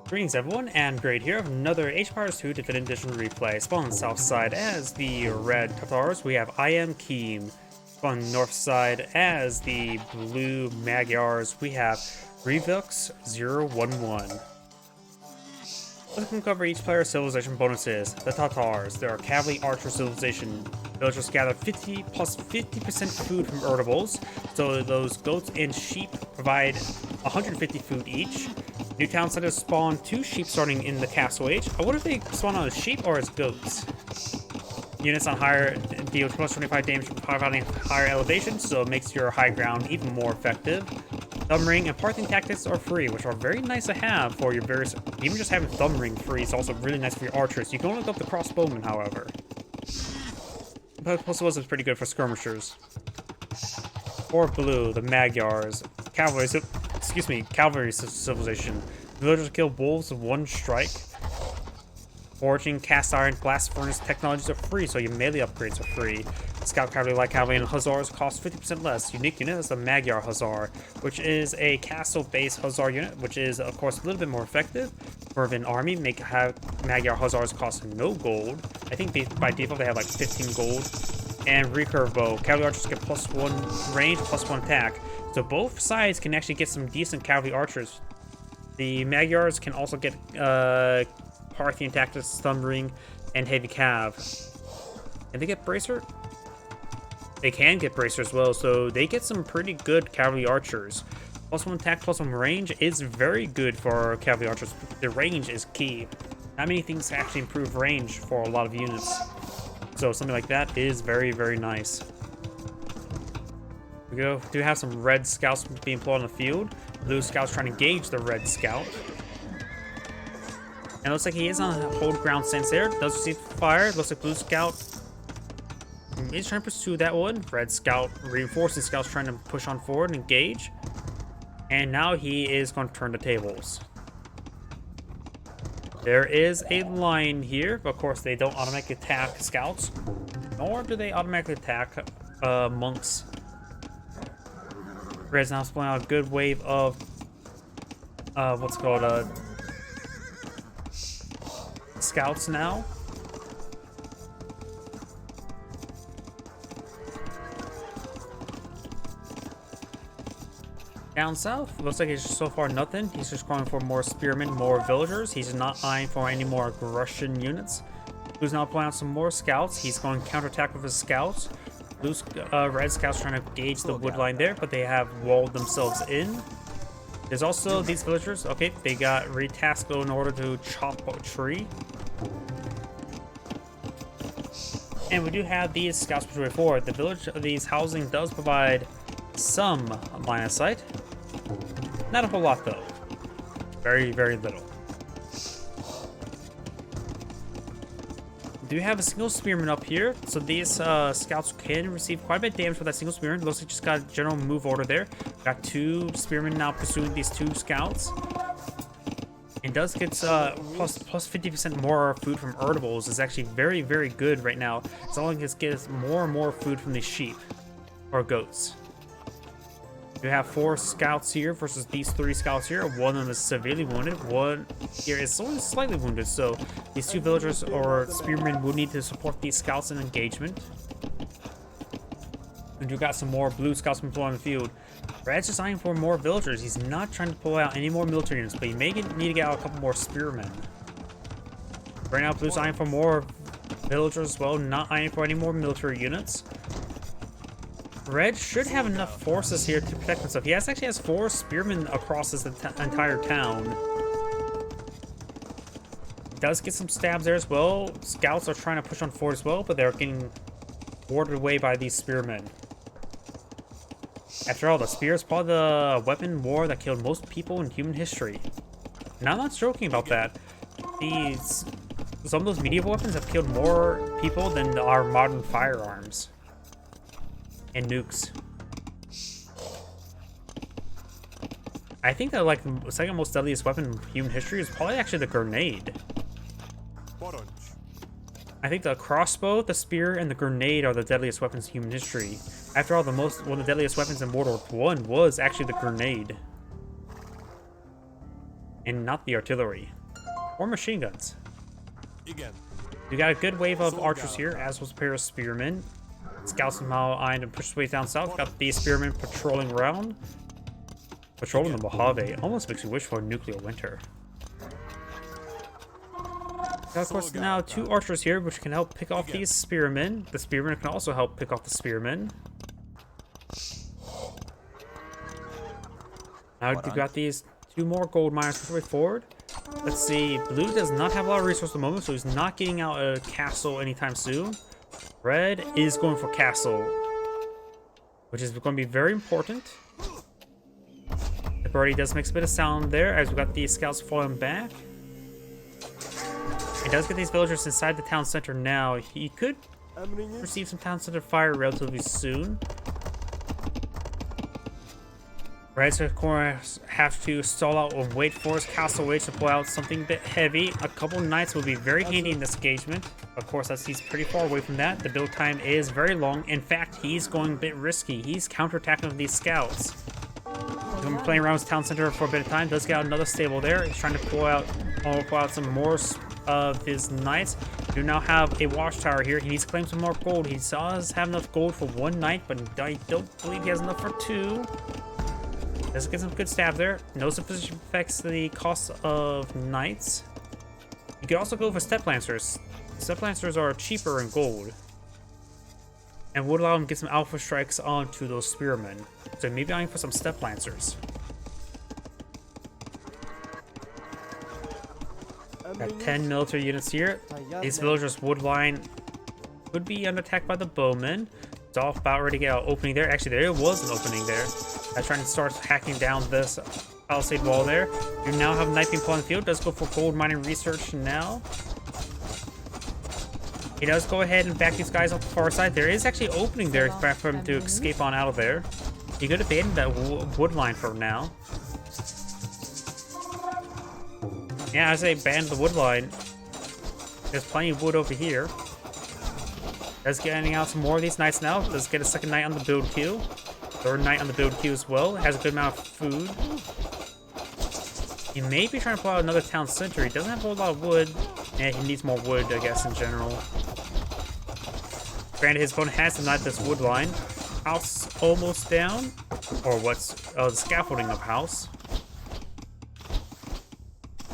Greetings everyone, and Great here of another Age of Empires 2 Definitive Edition replay. Spawn on the south side as the red Tartars, we have I am cheme. Spawn on the north side as the blue Magyars, we have Rivux011. Let's cover each player's civilization bonuses. The Tartars, they are cavalry archer civilization. Villagers gather 50 plus 50% food from eatables, so those goats and sheep provide 150 food each. New town centers spawn 2 sheep starting in the castle age. I wonder if they spawn on as sheep or as goats. Units on higher deal plus 25 damage from providing higher elevation, so it makes your high ground even more effective. Thumb ring and parting tactics are free, which are very nice to have for your various. Even just having thumb ring free is also really nice for your archers. You can only look up the crossbowmen, however. But plus was pretty good for skirmishers. Or blue, the Magyars, cavalry civilization. Villagers kill wolves with 1 strike. Forging, cast iron, blast furnace technologies are free, so your melee upgrades are free. Scout cavalry, light cavalry, and hussars cost 50% less. Unique unit is the Magyar Hussar, which is a castle-based hussar unit, which is, of course, a little bit more effective. For an army, Magyar Hussars cost no gold. I think by default they have like 15 gold. And recurve bow. Cavalry archers get +1 range, +1 attack. So both sides can actually get some decent cavalry archers. The Magyars can also get Parthian tactics, thumb ring, and heavy cav. Can they get bracer? They can get bracer as well, so they get some pretty good cavalry archers. +1 attack, +1 range is very good for cavalry archers. The range is key. Not many things actually improve range for a lot of units. So something like that is very, very nice. We do have some red scouts being employed on the field. Blue scouts trying to engage the red scout. And it looks like he is on a hold ground stance there. Does receive fire. Looks like blue scout is trying to pursue that one. Red scout reinforcing scouts trying to push on forward and engage. And now he is going to turn the tables. There is a line here. Of course, they don't automatically attack scouts, nor do they automatically attack monks. Red's now spawning out a good wave of what's called scouts now. Down south, looks like he's so far nothing. He's just going for more spearmen, more villagers. He's not eyeing for any more aggression units. Blue's now pulling out some more scouts. He's going to counterattack with his scouts. Blue's red scouts trying to gauge the wood line there, but they have walled themselves in. There's also these villagers. Okay, they got retasked in order to chop a tree. And we do have these scouts patrolling forward. The village of these housing does provide some line of sight. Not a whole lot though. Very, very little. We do have a single spearman up here, so these scouts can receive quite a bit of damage with that single spearman. Looks like just got a general move order there. Got 2 spearmen now pursuing these 2 scouts. And does get plus 50% more food from eatables. Is actually very, very good right now. As long as it gets more and more food from these sheep or goats. You have 4 scouts here versus these 3 scouts here. One of them is severely wounded. One here is only slightly wounded. So these 2 villagers or spearmen will need to support these scouts in engagement. And you got some more blue scouts from on the field. Red's just eyeing for more villagers. He's not trying to pull out any more military units, but he may need to get out a couple more spearmen. Right now, blue's eyeing for more villagers as well, not eyeing for any more military units. Red should have enough forces here to protect himself. He actually has 4 spearmen across this entire town. He does get some stabs there as well. Scouts are trying to push on forward as well, but they're getting warded away by these spearmen. After all, the spear is probably the weapon war that killed most people in human history. And I'm not joking about that. Some of those medieval weapons have killed more people than our modern firearms and nukes. I think that like the second most deadliest weapon in human history is probably actually the grenade. I think the crossbow, the spear, and the grenade are the deadliest weapons in human history. After all, one of the deadliest weapons in World War I was actually the grenade. and not the artillery. Or machine guns. Igen. We got a good wave of archers here, as was a pair of spearmen. Scouts somehow eyeing to push way down south. Got the spearmen patrolling around. Patrolling the Mojave almost makes you wish for a nuclear winter. Now, of course, now 2 archers here, which can help pick off these spearmen. The spearmen can also help pick off the spearmen. Now we've got these 2 more gold miners push way forward. Let's see, blue does not have a lot of resources at the moment, so he's not getting out a castle anytime soon. Red is going for castle, which is going to be very important. The birdie does make a bit of sound there as we've got these scouts falling back. He does get these villagers inside the town center now. He could receive some town center fire relatively soon. Reds, of course, have to stall out and wait for his castle wage to pull out something a bit heavy. A couple knights will be very handy in this engagement. Of course, as he's pretty far away from that, the build time is very long. In fact, he's going a bit risky. He's counterattacking with these scouts. He's going to be playing around his town center for a bit of time. Does get out another stable there. He's trying to pull out some more of his knights. Do now have a watchtower here. He needs to claim some more gold. He does have enough gold for 1 knight, but I don't believe he has enough for 2. Does get some good stabs there. No sufficient affects the cost of knights. You could also go for step lancers. Step lancers are cheaper in gold, and would allow him to get some alpha strikes onto those spearmen. So maybe eyeing for some step lancers. Got 10 military units here. These villagers' wood line could be under attack by the bowmen. It's all about ready to get an opening there. Actually, there was an opening there. I'm trying to start hacking down this palisade wall there. You now have knight being pulled on the field. Does go for gold mining research now. He does go ahead and back these guys off the far side. There is actually an opening there for him to escape on out of there. He could abandon that wood line for now. Yeah, as I abandoned the wood line, there's plenty of wood over here. Does getting out some more of these knights now. Does get a second knight on the build queue. 3rd knight on the build queue as well. Has a good amount of food. He may be trying to pull out another town center. He doesn't have a whole lot of wood. Yeah, he needs more wood, I guess, in general. Granted, his opponent has to knight this wood line. House almost down. Or what's the scaffolding of house.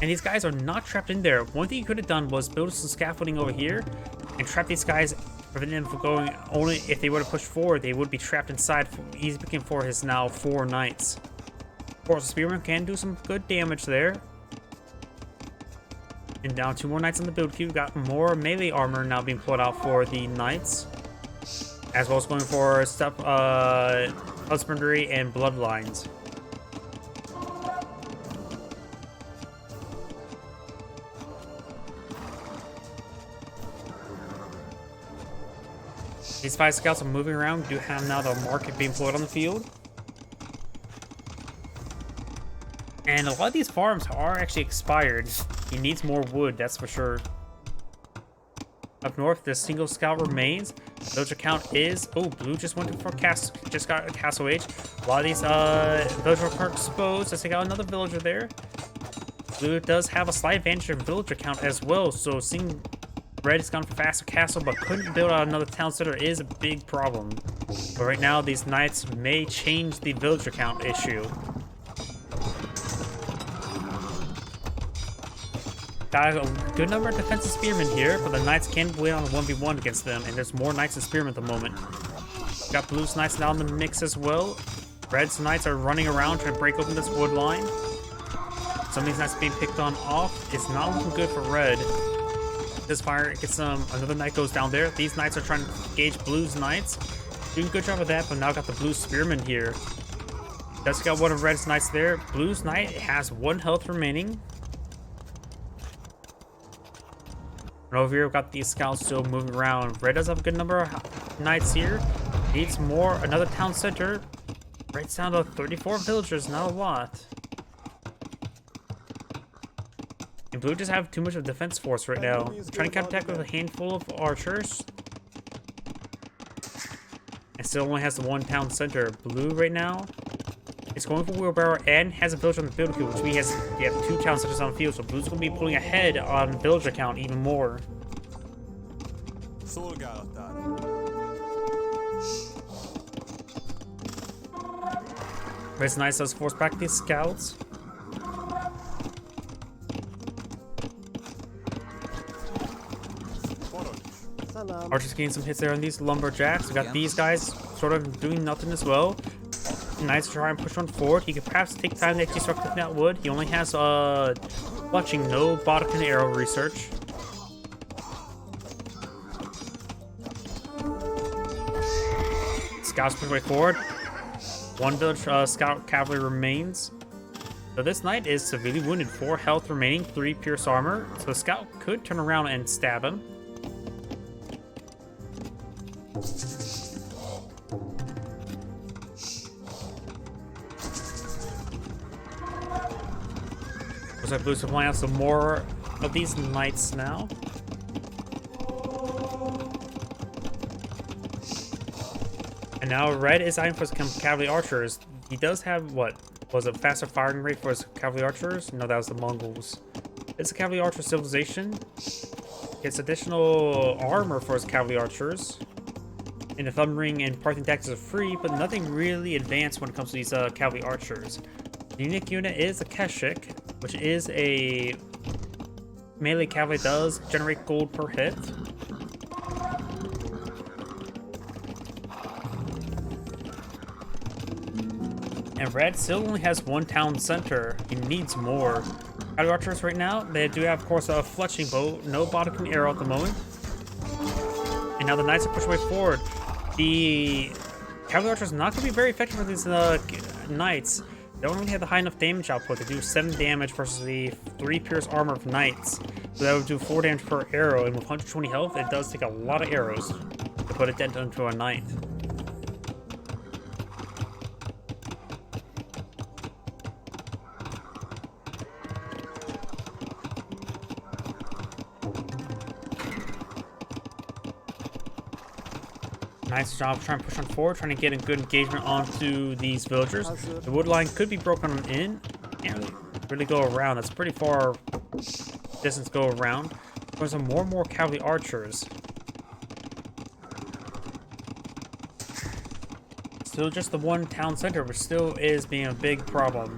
And these guys are not trapped in there. One thing he could have done was build some scaffolding over here and trap these guys, preventing them from going. Only if they were to push forward, they would be trapped inside. He's looking for his now 4 knights. Of course, the spearman can do some good damage there. And down 2 more knights on the build queue. Got more melee armor now being pulled out for the knights, as well as going for stuff, husbandry and bloodlines. These 5 scouts are moving around. We do have now the market being pulled on the field. And a lot of these farms are actually expired. He needs more wood, that's for sure. Up north, the single scout remains. Villager count is... Oh, blue just went for just got a castle age. A lot of these villagers are exposed. Let's take out another villager there. Blue does have a slight advantage in villager count as well. So seeing red has gone for faster castle, but couldn't build out another town center is a big problem. But right now, these knights may change the villager count issue. Got a good number of defensive spearmen here, but the knights can win on a 1v1 against them, and there's more knights and spearmen at the moment. Got blue's knights now in the mix as well. Red's knights are running around trying to break open this wood line. Some of these knights being picked on off. It's not looking good for red. This fire gets another knight goes down there. These knights are trying to engage blue's knights. Doing a good job of that, but now got the blue spearman here. Does got one of red's knights there. Blue's knight has 1 health remaining. And over here, we've got these scouts still moving around. Red does have a good number of knights here. Needs more. Another town center. Red's down to 34 villagers, not a lot. And blue just have too much of a defense force right now. Trying to counterattack with a handful of archers. And still only has the 1 town center. Blue right now It's going for wheelbarrow and has a villager on the builder queue, which means they have 2 town centers on the field, so Blue's going to be pulling ahead on villager count even more. It's nice does force back these scouts. Archers getting some hits there on these lumberjacks. We got these guys sort of doing nothing as well. Nice to try and push one forward. He could perhaps take time to actually start cooking out wood. He only has clutching, no Bodkin arrow research. Scouts push way forward. 1 village scout cavalry remains. So this knight is severely wounded, 4 health remaining, 3 pierce armor. So the scout could turn around and stab him. Looks like Blue's supplying out some more of these knights now. And now Red is eyeing for his cavalry archers. He does have, what, was a faster firing rate for his cavalry archers? No, that was the Mongols. It's a cavalry archer civilization. Gets additional armor for his cavalry archers. And the thumb ring and parting tactics are free, but nothing really advanced when it comes to these cavalry archers. The unique unit is a Keshik, which is a melee cavalry, does generate gold per hit. And Red still only has 1 town center. He needs more. Cavalry archers right now, they do have, of course, a fletching bow, no Bodkin arrow at the moment. And now the knights are pushed way forward. The cavalry archers are not going to be very effective for these knights. They don't really have the high enough damage output. They do 7 damage versus the 3 pierce armor of knights. So that would do 4 damage per arrow, and with 120 health, it does take a lot of arrows to put a dent into a knight. Nice job trying to push on forward, trying to get a good engagement onto these villagers. The wood line could be broken in. Can't really go around. That's pretty far distance to go around. There's some more and more cavalry archers. Still just the 1 town center, which still is being a big problem.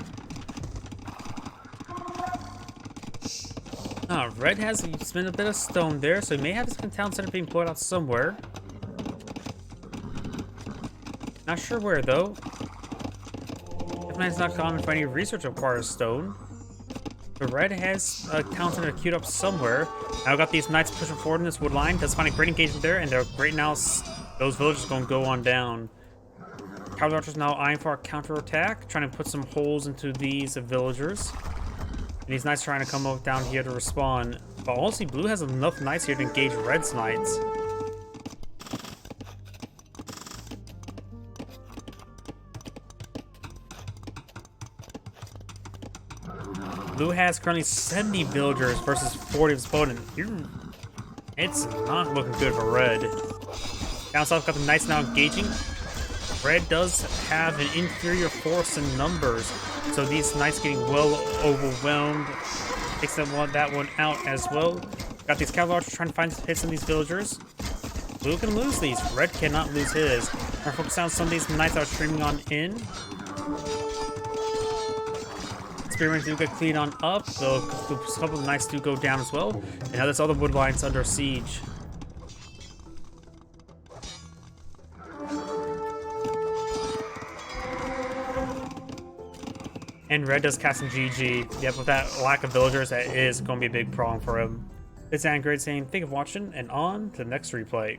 Red has spent a bit of stone there, so he may have his town center being pulled out somewhere. Not sure where, though. Definitely it's not common for any research that requires stone. The Red has a town center queued up somewhere. Now got these knights pushing forward in this wood line. Does find a great engagement there, and they're great now. Those villagers are going to go on down. Cavalry archers now eyeing for a counterattack, trying to put some holes into these villagers. And these knights trying to come up down here to respawn. But honestly, Blue has enough knights here to engage Red's knights. Blue has currently 70 villagers versus 40 of his opponent. It's not looking good for Red. Down south, got the knights now engaging. Red does have an inferior force in numbers, so these knights getting well overwhelmed. Takes that one out as well. Got these cavalry archers trying to find hits on these villagers. Blue can lose these. Red cannot lose his. We're focused on some of these knights that are streaming on in. Experiments do get cleaned on up, so a couple of knights do go down as well. And now there's other wood lines under siege. And Red does cast some GG. Yep, with that lack of villagers, that is going to be a big problem for him. It's Android saying, thank you for watching, and on to the next replay.